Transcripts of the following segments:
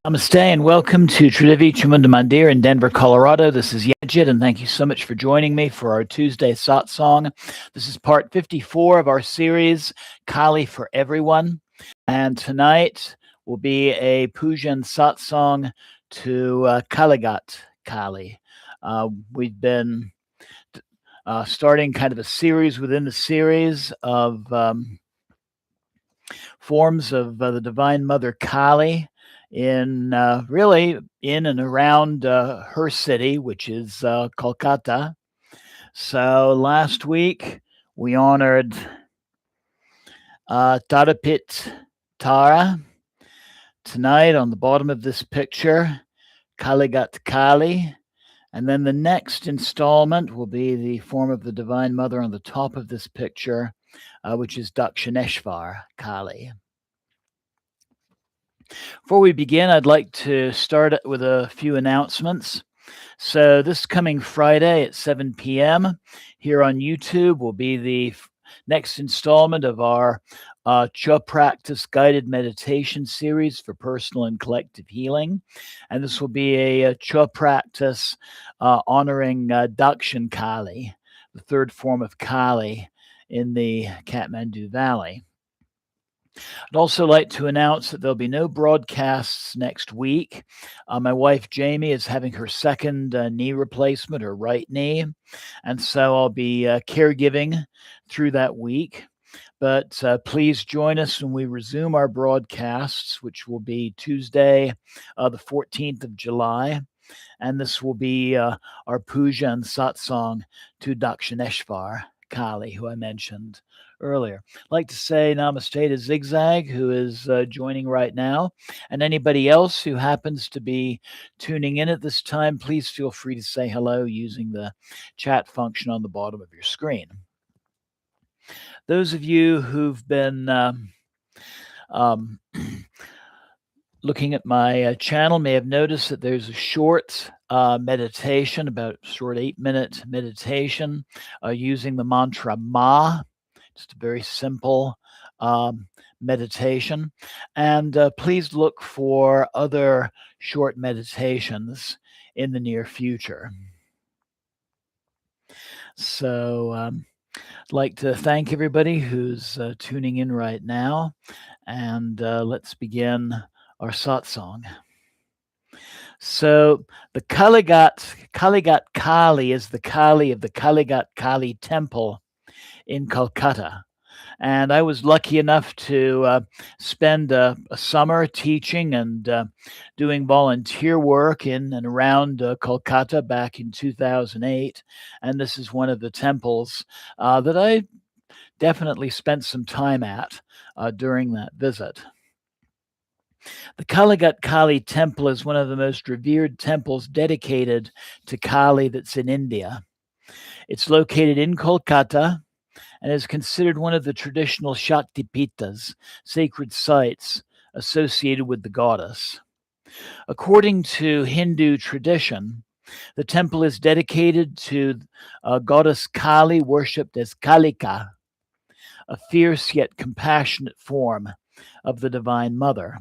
Namaste and welcome to Tridivi Chamundamandir in Denver, Colorado. This is Yajit, and thank you so much for joining me for our Tuesday Satsang. This is part 54 of our series, Kali for Everyone. And tonight will be a Puja and Satsang to Kalighat Kali. We've been starting kind of a series within the series of forms of the Divine Mother Kali really in and around her city, which is Kolkata. So last week we honored Tarapit Tara. Tonight on the bottom of this picture, Kalighat Kali. And then the next installment will be the form of the Divine Mother on the top of this picture, which is Dakshineshvar Kali. Before we begin, I'd like to start with a few announcements. So this coming Friday at 7 p.m. here on YouTube will be the next installment of our Cha Practice guided meditation series for personal and collective healing. And this will be a Cha Practice honoring Dakshin Kali, the third form of Kali in the Kathmandu Valley. I'd also like to announce that there'll be no broadcasts next week. My wife, Jamie, is having her second knee replacement, her right knee. And so I'll be caregiving through that week. But please join us when we resume our broadcasts, which will be Tuesday, the 14th of July. And this will be our Puja and Satsang to Dakshineshvar Kali, who I mentioned earlier. I'd like to say namaste to Zigzag, who is joining right now. And anybody else who happens to be tuning in at this time, please feel free to say hello using the chat function on the bottom of your screen. Those of you who've been looking at my channel may have noticed that there's a short meditation, about short 8-minute meditation using the mantra Ma. Just a very simple meditation. And please look for other short meditations in the near future. So I'd like to thank everybody who's tuning in right now. And let's begin our satsang. So the Kalighat Kali is the Kali of the Kalighat Kali temple in Kolkata. And I was lucky enough to spend a summer teaching and doing volunteer work in and around Kolkata back in 2008. And this is one of the temples that I definitely spent some time at during that visit. The Kalighat Kali temple is one of the most revered temples dedicated to Kali that's in India. It's located in Kolkata and is considered one of the traditional Shakti Pitas, sacred sites associated with the goddess. According to Hindu tradition, the temple is dedicated to goddess Kali, worshipped as Kalikaye, a fierce yet compassionate form of the Divine Mother.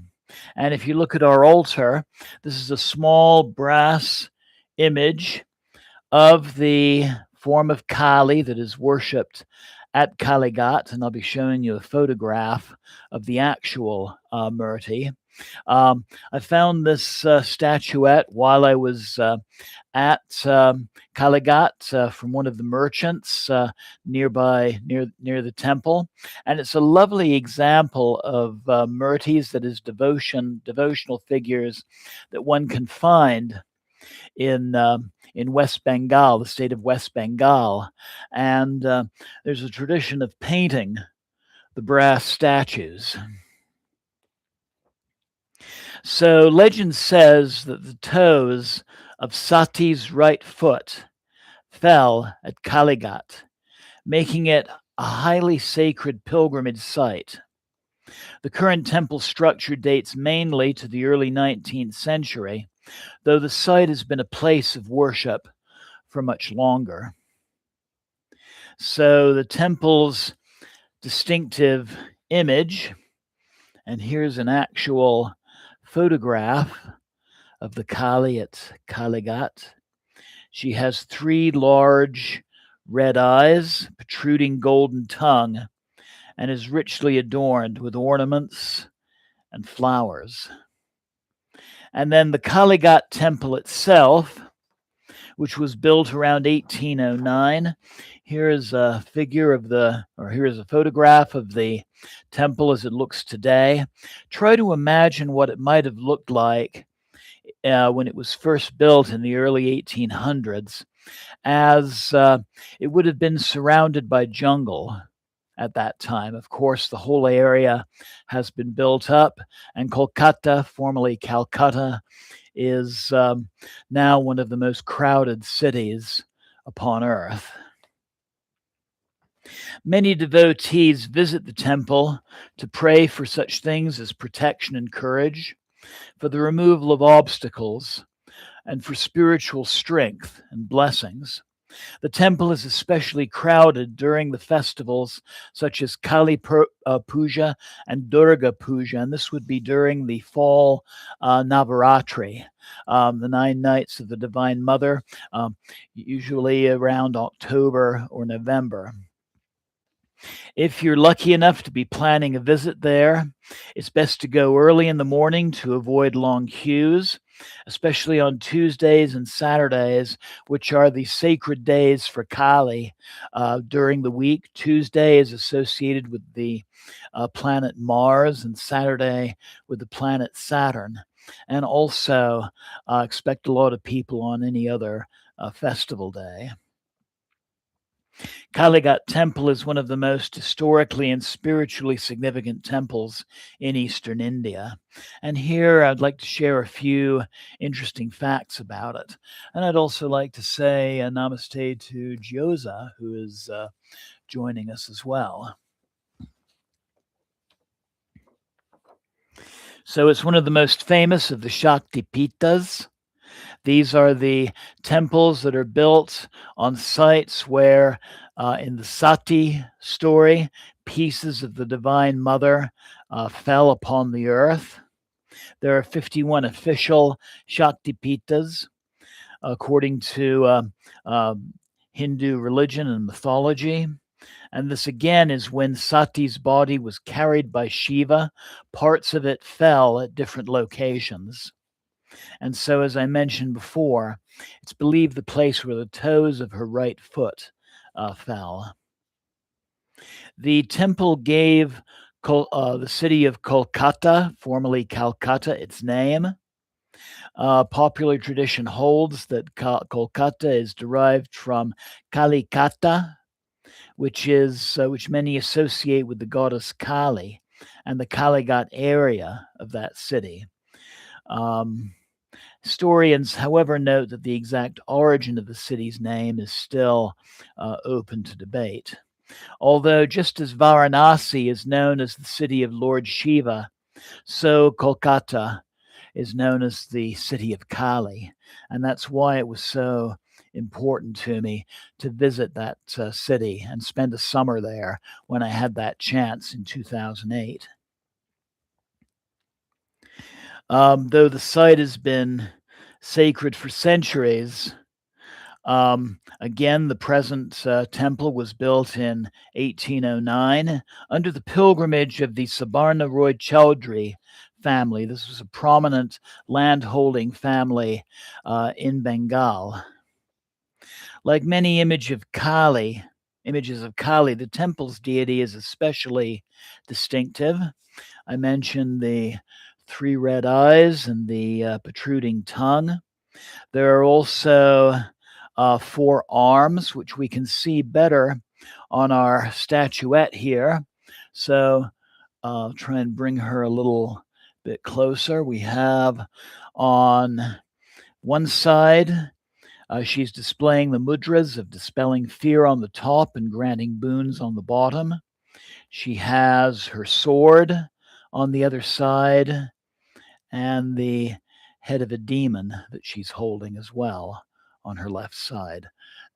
And if you look at our altar, this is a small brass image of the form of Kali that is worshipped at Kalighat, and I'll be showing you a photograph of the actual Murti. I found this statuette while I was at Kalighat from one of the merchants near the temple, and it's a lovely example of Murtis, that is devotional figures that one can find in West Bengal, the state of West Bengal, and there's a tradition of painting the brass statues. So legend says that the toes of Sati's right foot fell at Kalighat, making it a highly sacred pilgrimage site. The current temple structure dates mainly to the early 19th century, though the site has been a place of worship for much longer. So the temple's distinctive image, and here's an actual photograph of the Kali at Kalighat. She has 3 large red eyes, protruding golden tongue, and is richly adorned with ornaments and flowers. And then the Kalighat temple itself, which was built around 1809. Here is a here is a photograph of the temple as it looks today. Try to imagine what it might have looked like when it was first built in the early 1800s, as it would have been surrounded by jungle at that time. Of course, the whole area has been built up, and Kolkata, formerly Calcutta, is now one of the most crowded cities upon earth. Many devotees visit the temple to pray for such things as protection and courage, for the removal of obstacles, and for spiritual strength and blessings. The temple is especially crowded during the festivals such as Puja and Durga Puja, and this would be during the fall Navaratri, the 9 nights of the Divine Mother, usually around October or November. If you're lucky enough to be planning a visit there, it's best to go early in the morning to avoid long queues, especially on Tuesdays and Saturdays, which are the sacred days for Kali during the week. Tuesday is associated with the planet Mars, and Saturday with the planet Saturn. And also expect a lot of people on any other festival day. Kalighat Temple is one of the most historically and spiritually significant temples in eastern India. And here I'd like to share a few interesting facts about it. And I'd also like to say a namaste to Gyoza, who is joining us as well. So it's one of the most famous of the Shakti Pitas. These are the temples that are built on sites where, in the Sati story, pieces of the Divine Mother fell upon the earth. There are 51 official Shaktipitas, according to Hindu religion and mythology. And this again is when Sati's body was carried by Shiva. Parts of it fell at different locations. And so, as I mentioned before, it's believed the place where the toes of her right foot fell. The temple gave the city of Kolkata, formerly Calcutta, its name. Popular tradition holds that Kolkata is derived from Kalikata, which many associate with the goddess Kali and the Kalighat area of that city. Historians, however, note that the exact origin of the city's name is still open to debate. Although, just as Varanasi is known as the city of Lord Shiva, so Kolkata is known as the city of Kali. And that's why it was so important to me to visit that city and spend a summer there when I had that chance in 2008. Though the site has been sacred for centuries, again, the present temple was built in 1809 under the pilgrimage of the Sabarna Roy Chowdhury family. This was a prominent landholding family in Bengal. Like many images of Kali, the temple's deity is especially distinctive. I mentioned the 3 red eyes and the protruding tongue. There are also 4 arms, which we can see better on our statuette here. So I'll try and bring her a little bit closer. We have on one side, she's displaying the mudras of dispelling fear on the top and granting boons on the bottom. She has her sword on the other side and the head of a demon that she's holding as well on her left side.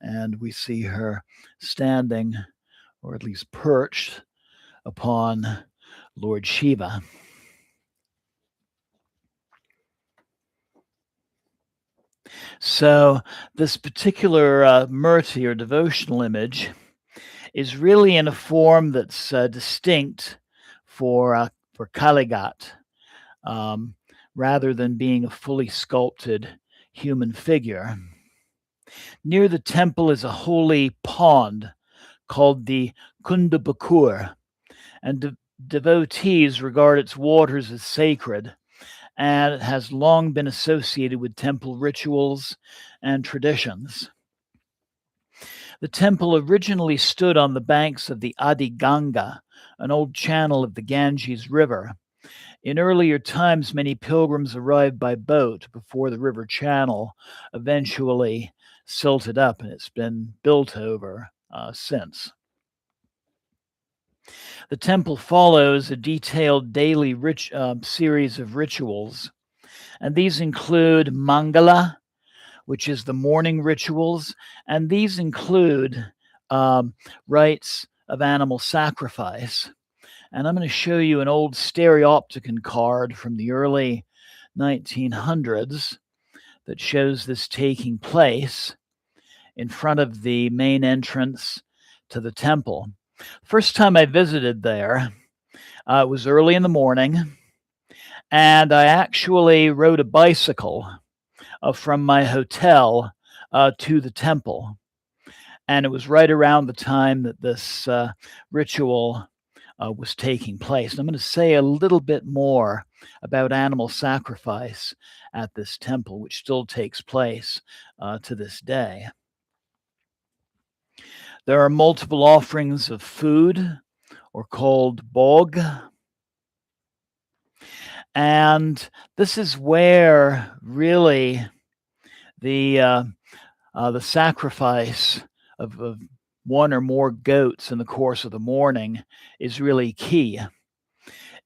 And we see her standing, or at least perched, upon Lord Shiva. So this particular murti or devotional image is really in a form that's distinct for Kalighat, um, rather than being a fully sculpted human figure. Near the temple is a holy pond called the Kundabakur, and devotees regard its waters as sacred, and it has long been associated with temple rituals and traditions. The temple originally stood on the banks of the Adi Ganga, an old channel of the Ganges River. In earlier times, many pilgrims arrived by boat before the river channel eventually silted up, and it's been built over since. The temple follows a detailed daily series of rituals, and these include Mangala, which is the morning rituals, and these include rites of animal sacrifice. And I'm going to show you an old stereopticon card from the early 1900s that shows this taking place in front of the main entrance to the temple. First time I visited there, it was early in the morning, and I actually rode a bicycle from my hotel to the temple. And it was right around the time that this ritual was taking place. And I'm going to say a little bit more about animal sacrifice at this temple, which still takes place to this day. There are multiple offerings of food, or called bog. And this is where really the sacrifice of one or more goats in the course of the morning is really key.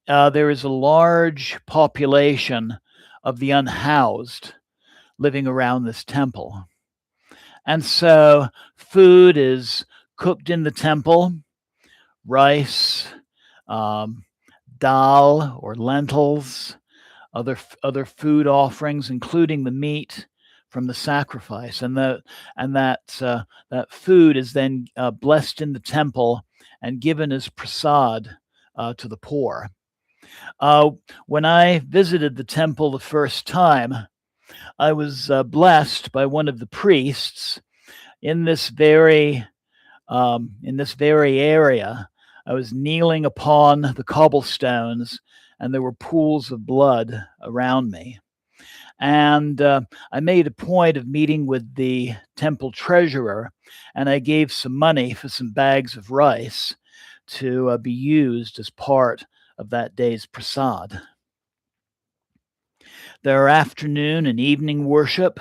There is a large population of the unhoused living around this temple. And so food is cooked in the temple, rice, dal or lentils, other food offerings, including the meat from the sacrifice, and that food is then blessed in the temple and given as prasad to the poor. When I visited the temple the first time, I was blessed by one of the priests in this very area. I was kneeling upon the cobblestones, and there were pools of blood around me. And I made a point of meeting with the temple treasurer, and I gave some money for some bags of rice to be used as part of that day's prasad. There are afternoon and evening worship,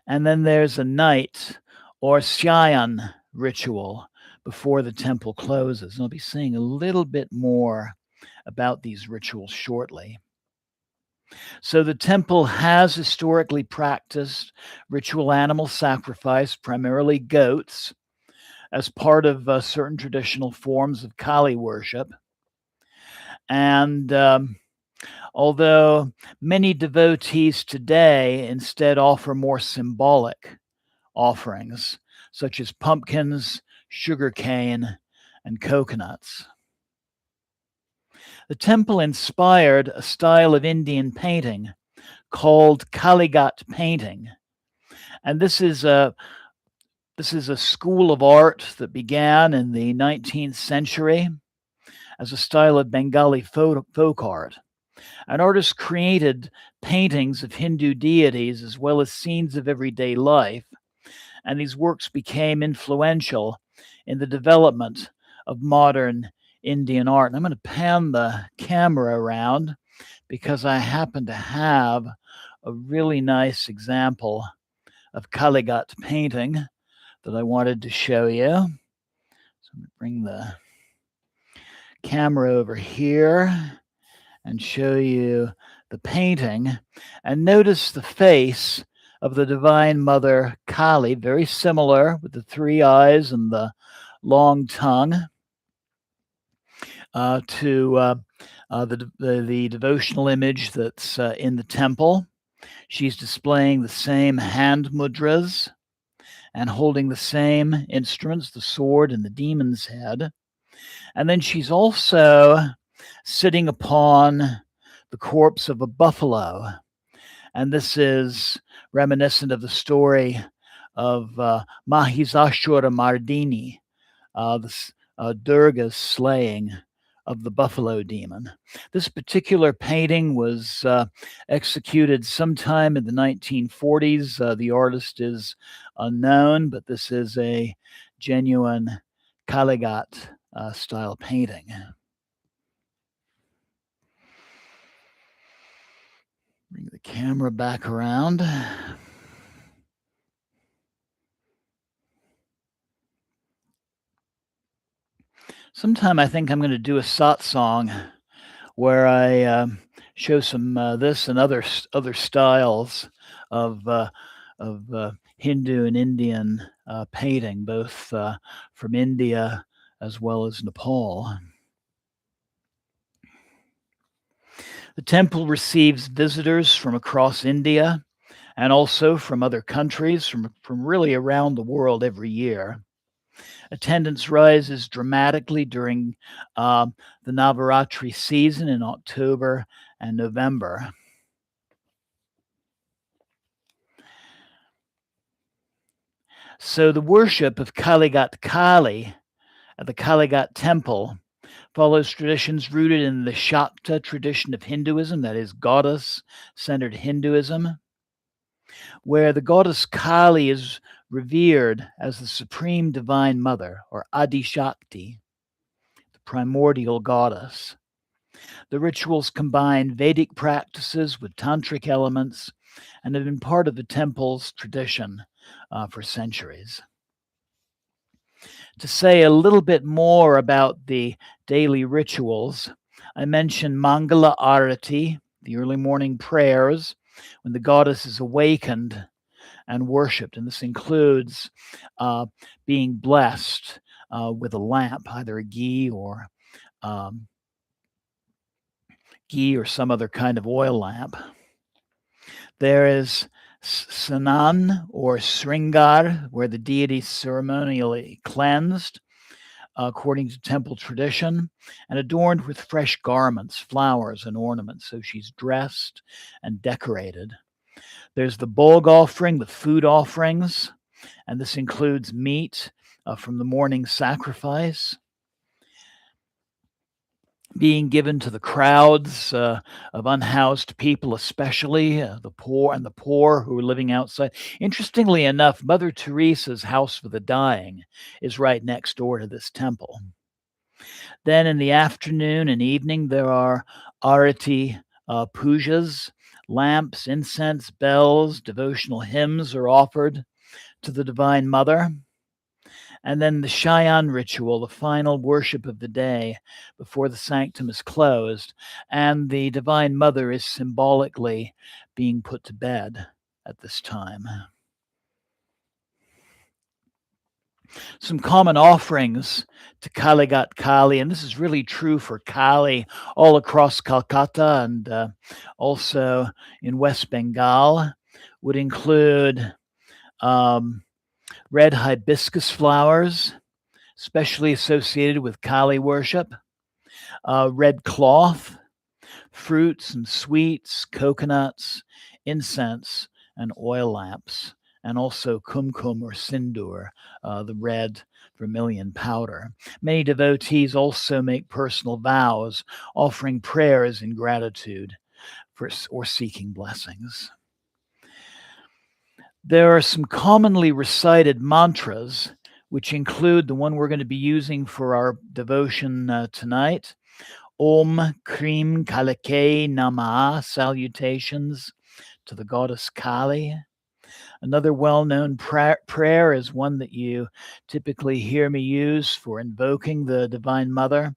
and then there's a night or Shayan ritual before the temple closes. And I'll be saying a little bit more about these rituals shortly. So the temple has historically practiced ritual animal sacrifice, primarily goats, as part of certain traditional forms of Kali worship. And although many devotees today instead offer more symbolic offerings, such as pumpkins, sugarcane, and coconuts. The temple inspired a style of Indian painting called Kalighat painting. And this is a school of art that began in the 19th century as a style of Bengali folk art. An artist created paintings of Hindu deities as well as scenes of everyday life, and these works became influential in the development of modern Indian art. And I'm going to pan the camera around because I happen to have a really nice example of Kalighat painting that I wanted to show you. So I'm going to bring the camera over here and show you the painting. And notice the face of the Divine Mother Kali, very similar with the three eyes and the long tongue to the devotional image that's in the temple. She's displaying the same hand mudras and holding the same instruments, the sword and the demon's head. And then she's also sitting upon the corpse of a buffalo. And this is reminiscent of the story of Mahishasura Mardini, Durga's slaying of the buffalo demon. This particular painting was executed sometime in the 1940s. The artist is unknown, but this is a genuine Kalighat style painting. Bring the camera back around. Sometime I think I'm going to do a satsang where I show some this and other styles of Hindu and Indian painting, both from India as well as Nepal. The temple receives visitors from across India and also from other countries, from really around the world every year. Attendance rises dramatically during the Navaratri season in October and November. So the worship of Kalighat Kali at the Kalighat temple follows traditions rooted in the Shakta tradition of Hinduism, that is, goddess-centered Hinduism, where the goddess Kali is revered as the supreme divine mother, or Adi Shakti, the primordial goddess. The rituals combine Vedic practices with tantric elements and have been part of the temple's tradition for centuries. To say a little bit more about the daily rituals, I mentioned Mangala Arati, the early morning prayers, when the goddess is awakened and worshipped. And this includes being blessed with a lamp, either a ghee or some other kind of oil lamp. There is Sanan or Sringar, where the deity is ceremonially cleansed according to temple tradition and adorned with fresh garments, flowers, and ornaments. So she's dressed and decorated. There's the Bog offering, the food offerings, and this includes meat from the morning sacrifice being given to the crowds of unhoused people, especially the poor who are living outside. Interestingly enough, Mother Teresa's house for the dying is right next door to this temple. Then in the afternoon and evening, there are arati pujas, lamps, incense, bells, devotional hymns are offered to the Divine Mother. And then the Shayan ritual, the final worship of the day before the sanctum is closed, and the Divine Mother is symbolically being put to bed at this time. Some common offerings to Kalighat Kali, and this is really true for Kali all across Calcutta and also in West Bengal, would include red hibiscus flowers, especially associated with Kali worship, red cloth, fruits and sweets, coconuts, incense, and oil lamps, and also kumkum or sindoor, the red vermilion powder. Many devotees also make personal vows, offering prayers in gratitude or seeking blessings. There are some commonly recited mantras, which include the one we're going to be using for our devotion tonight. Om, Krim, Kalikaye, Namaha, salutations to the goddess Kali. Another well-known prayer is one that you typically hear me use for invoking the Divine Mother.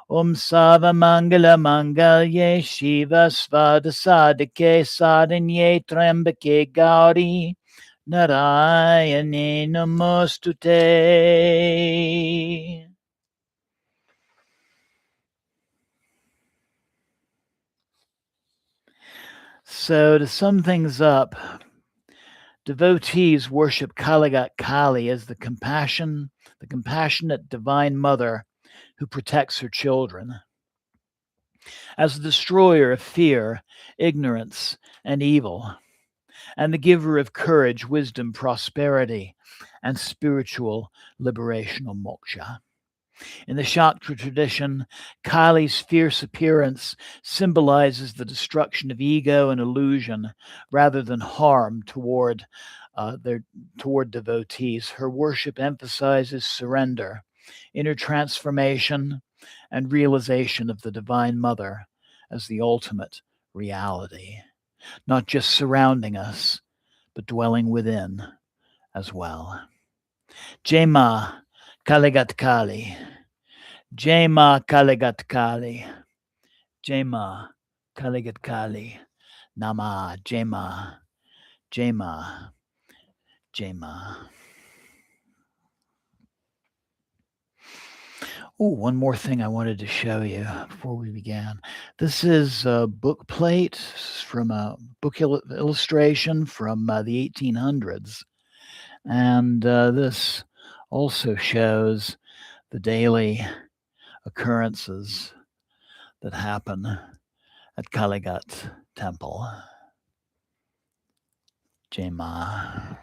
Om Sava Mangala Mangalye Shiva Svada Sadike Sadanye Trembake Gauri Narayane Namostute. So to sum things up, devotees worship Kalighat Kali as the compassionate divine mother who protects her children, as the destroyer of fear, ignorance, and evil, and the giver of courage, wisdom, prosperity, and spiritual liberation or moksha. In the Shaktra tradition, Kali's fierce appearance symbolizes the destruction of ego and illusion rather than harm toward devotees. Her worship emphasizes surrender, inner transformation, and realization of the Divine Mother as the ultimate reality, not just surrounding us, but dwelling within as well. Jai Ma Kalighat Kali. Jai Ma Kalighat Kali. Jai Ma Kalighat Kali. Namaha. Jai Ma. Jai Ma. Jai Ma. Oh, one more thing I wanted to show you before we began. This is a book plate from a book illustration from the 1800s. And this also shows the daily occurrences that happen at Kalighat Temple. Jai Ma.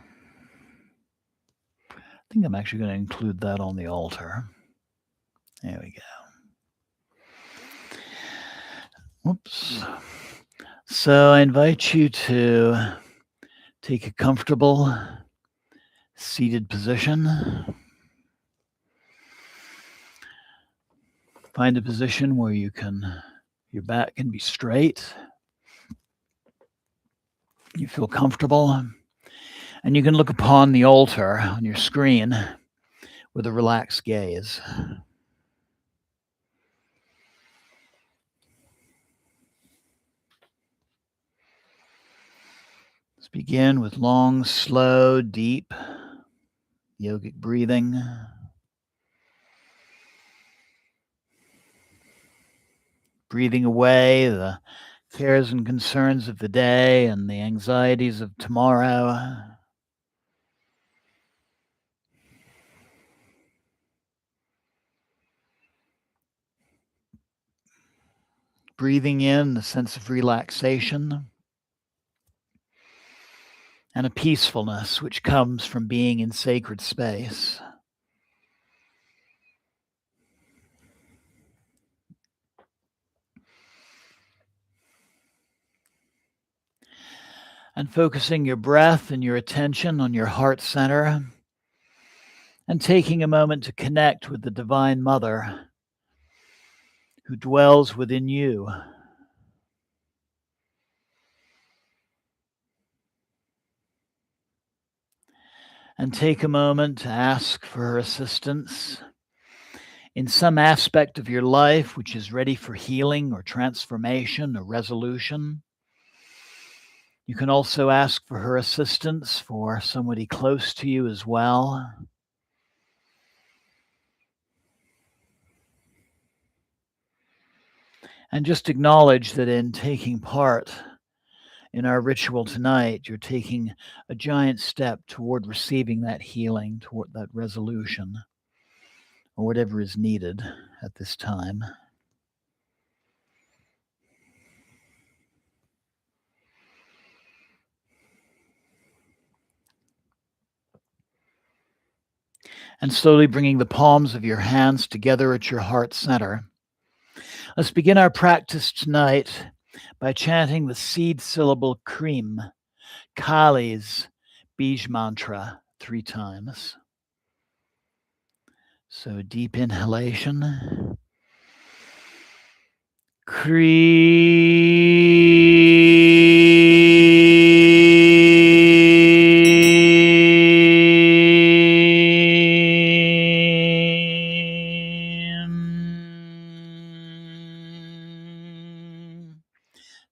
I think I'm actually going to include that on the altar. There we go. Whoops. So I invite you to take a comfortable seated position. Find a position where your back can be straight. You feel comfortable. And you can look upon the altar on your screen with a relaxed gaze. Let's begin with long, slow, deep yogic breathing. Breathing away the cares and concerns of the day and the anxieties of tomorrow. Breathing in the sense of relaxation and a peacefulness which comes from being in sacred space. And focusing your breath and your attention on your heart center and taking a moment to connect with the Divine Mother who dwells within you. And take a moment to ask for her assistance in some aspect of your life which is ready for healing or transformation or resolution. You can also ask for her assistance for somebody close to you as well. And just acknowledge that in taking part in our ritual tonight, you're taking a giant step toward receiving that healing, toward that resolution, or whatever is needed at this time. And slowly bringing the palms of your hands together at your heart center. Let's begin our practice tonight by chanting the seed syllable Krim, Kali's Bij mantra 3 times. So deep inhalation.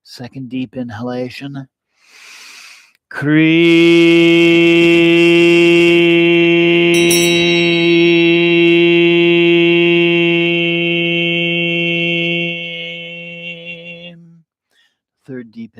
Second deep inhalation. Third deep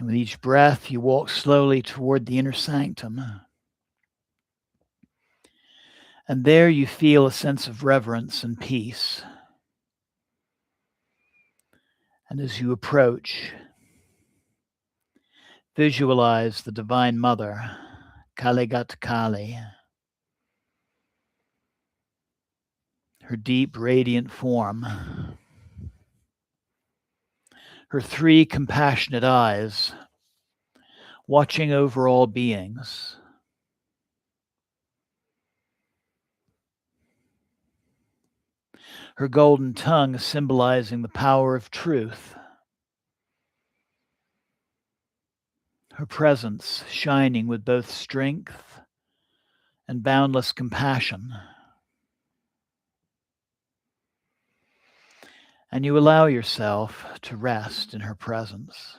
And with each breath, you walk slowly toward the inner sanctum. And there you feel a sense of reverence and peace. And as you approach, visualize the Divine Mother, Kalighat Kali, her deep, radiant form, her three compassionate eyes, watching over all beings. Her golden tongue symbolizing the power of truth. Her presence shining with both strength and boundless compassion. And you allow yourself to rest in her presence.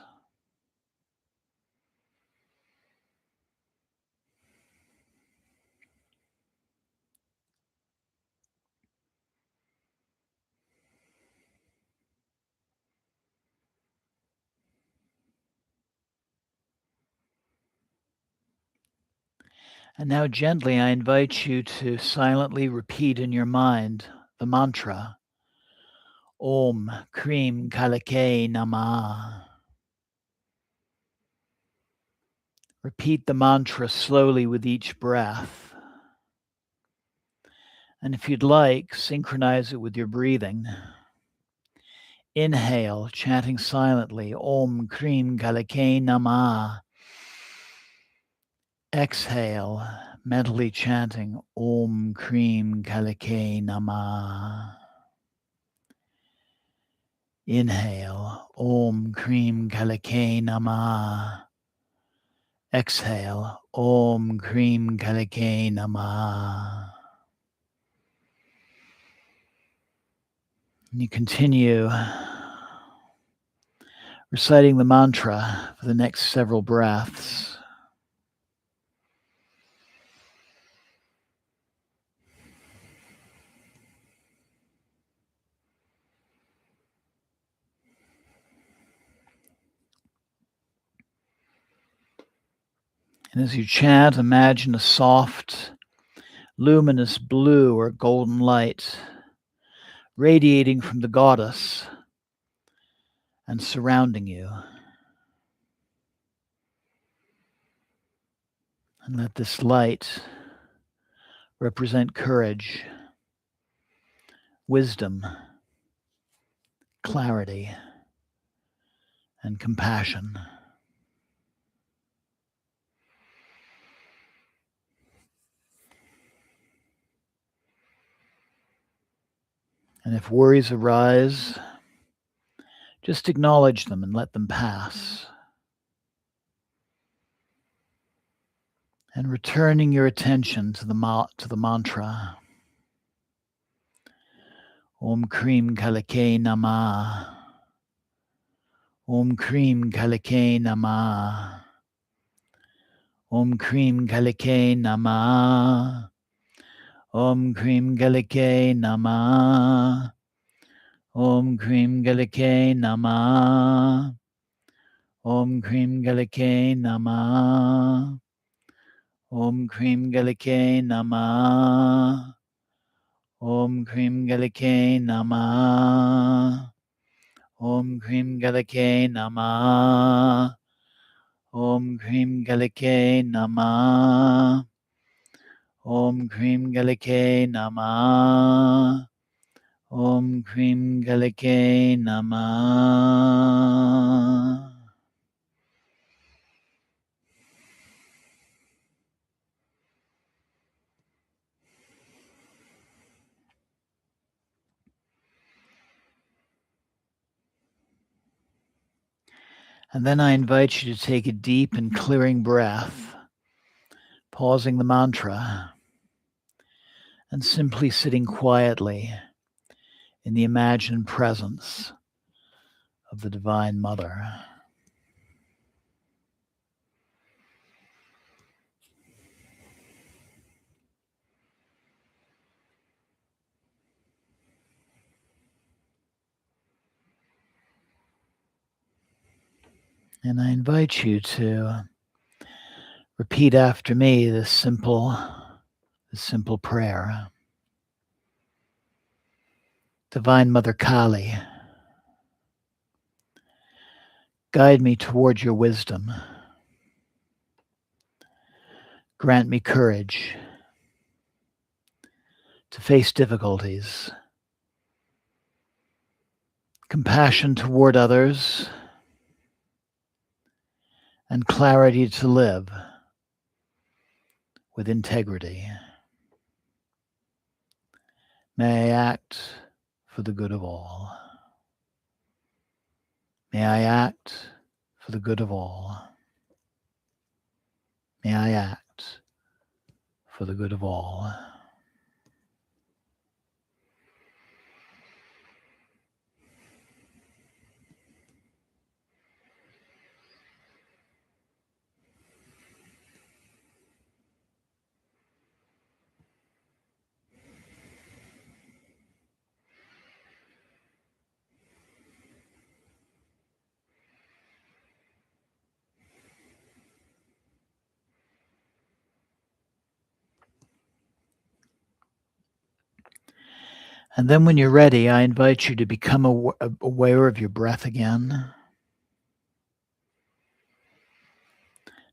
And now gently I invite you to silently repeat in your mind the mantra, Om Krim Kalikaye Namaha. Repeat the mantra slowly with each breath. And if you'd like, synchronize it with your breathing. Inhale, chanting silently, Om Krim Kalikaye Namaha. Exhale, mentally chanting, Om Krim Kalikaye Namaha. Inhale, Om Krim Kalikaye Namaha. Exhale, Om Krim Kalikaye Namaha. And you continue reciting the mantra for the next several breaths. And as you chant, imagine a soft, luminous blue or golden light radiating from the goddess and surrounding you. And let this light represent courage, wisdom, clarity, and compassion. And if worries arise, just acknowledge them and let them pass. And returning your attention to the mantra, Om Krim Kalikaye Namaha. Om Krim Kalikaye Namaha. Om Krim Kalikaye Namaha. Om Krim Kalikaye Namaha. Om Krim Kalikaye Namaha. Om Krim Kalikaye Namaha. Om Krim Kalikaye Namaha. Om Krim Kalikaye Namaha. Om Krim Kalikaye Namaha. Om Krim Kalikaye Namaha. Om Krim Kalikaye Namaha. Om Krim Kalikaye Namaha. And then I invite you to take a deep and clearing breath, pausing the mantra, and simply sitting quietly in the imagined presence of the Divine Mother. And I invite you to repeat after me this simple prayer. Divine Mother Kali, guide me toward your wisdom. Grant me courage to face difficulties, compassion toward others, and clarity to live with integrity. May I act for the good of all. May I act for the good of all. May I act for the good of all. And then when you're ready, I invite you to become aware of your breath again.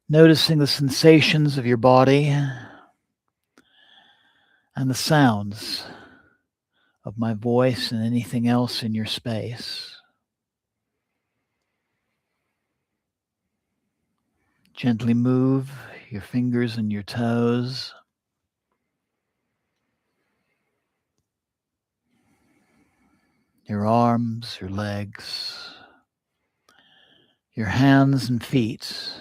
Noticing the sensations of your body and the sounds of my voice and anything else in your space. Gently move your fingers and your toes. Your arms, your legs, your hands and feet.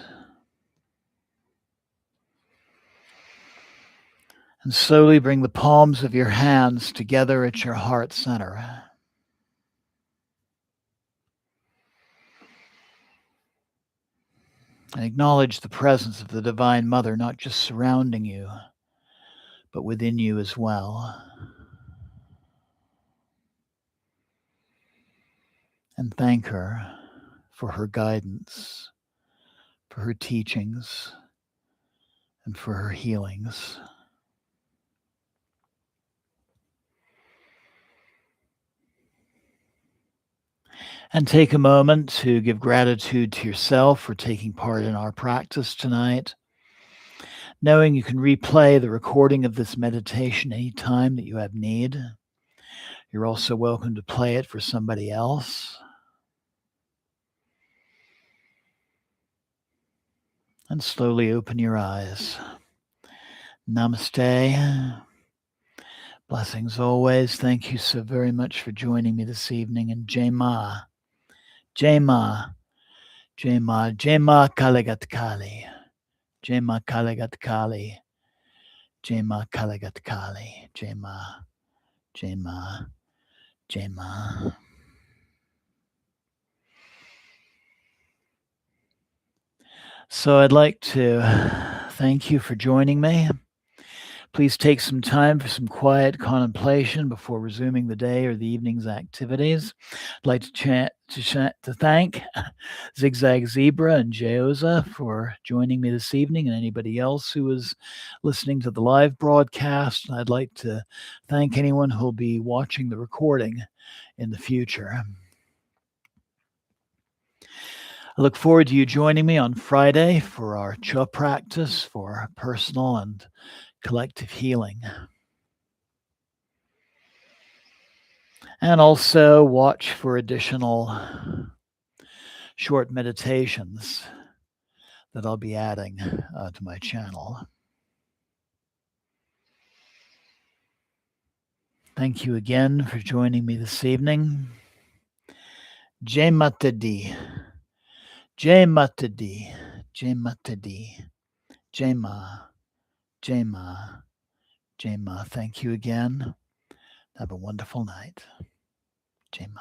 And slowly bring the palms of your hands together at your heart center. And acknowledge the presence of the Divine Mother, not just surrounding you, but within you as well. And thank her for her guidance, for her teachings, and for her healings. And take a moment to give gratitude to yourself for taking part in our practice tonight, knowing you can replay the recording of this meditation anytime that you have need. You're also welcome to play it for somebody else. And slowly open your eyes. Namaste. Blessings always. Thank you so very much for joining me this evening. And Jai Ma. Jai Ma. Jai Ma. Jai Ma Kalighat Kali. Jai Ma Kalighat Kali. Jai Ma Kalighat Kali. Jai Ma. Jai Ma. Jai Ma. So I'd like to thank you for joining me. Please take some time for some quiet contemplation before resuming the day or the evening's activities. I'd like to thank Zigzag Zebra and Jeoza for joining me this evening, and anybody else who is listening to the live broadcast. I'd like to thank anyone who'll be watching the recording in the future. I look forward to you joining me on Friday for our Cha practice for personal and collective healing. And also watch for additional short meditations that I'll be adding to my channel. Thank you again for joining me this evening. Jai Mata Di. Jai Mata Di. Jai Mata Di. Jai Ma. Jai Ma. Jai Ma. Thank you again. Have a wonderful night. Jai Ma.